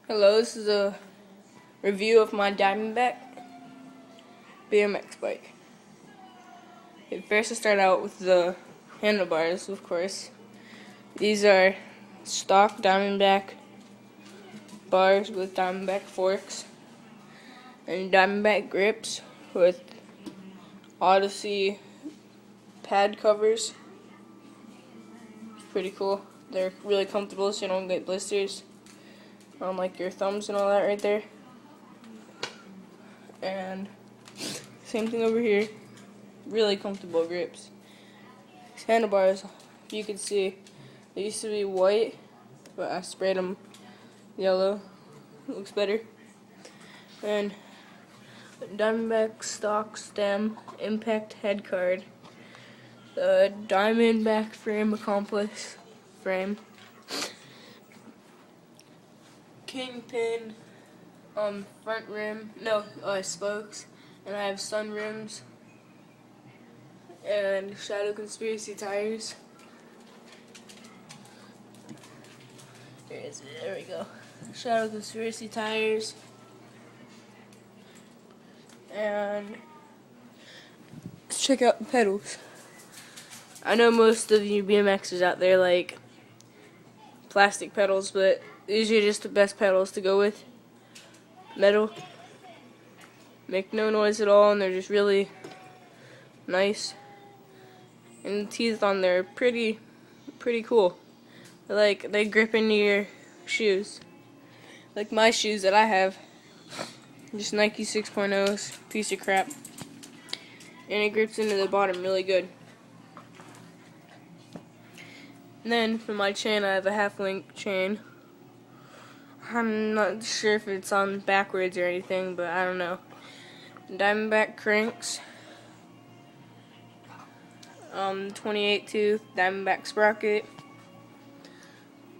Hello, this is a review of my Diamondback BMX bike. First I start out with the handlebars, of course. These are stock Diamondback bars with Diamondback forks and Diamondback grips with Odyssey pad covers. It's pretty cool. They're really comfortable so you don't get blisters on like your thumbs and all that right there. And same thing over here. Really comfortable grips. These handlebars, if you can see, they used to be white, but I sprayed them yellow. It looks better. And Diamondback stock stem impact head card. The Diamondback frame accomplice frame. Kingpin front rim, spokes, and I have sun rims and Shadow Conspiracy tires. There we go. Shadow Conspiracy tires. And let's check out the pedals. I know most of you BMXers out there like plastic pedals, but these are just the best pedals to go with. Metal. Make no noise at all, and they're just really nice. And the teeth on there are pretty cool. They grip into your shoes. Like my shoes that I have. Just Nike 6.0s, piece of crap. And it grips into the bottom really good. And then for my chain, I have a half-link chain. I'm not sure if it's on backwards or anything, but I don't know. Diamondback cranks. 28 tooth Diamondback sprocket.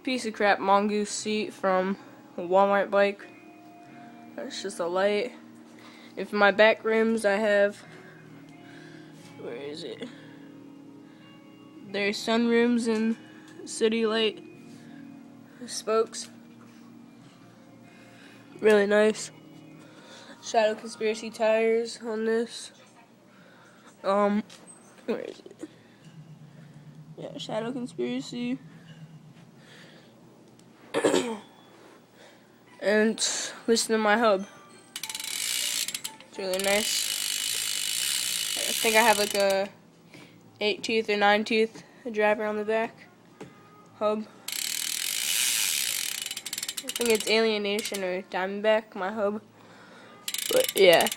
Piece of crap mongoose seat from a Walmart bike. That's just a light. And for my back rims, I have, where is it? There's sun rims and city light spokes. Really nice. Shadow Conspiracy tires on this. Where is it? Yeah, Shadow Conspiracy. And listen to my hub. It's really nice. I think I have like a 8 tooth or 9 tooth driver on the back hub. I think it's Alienation or Diamondback, my hub. But yeah.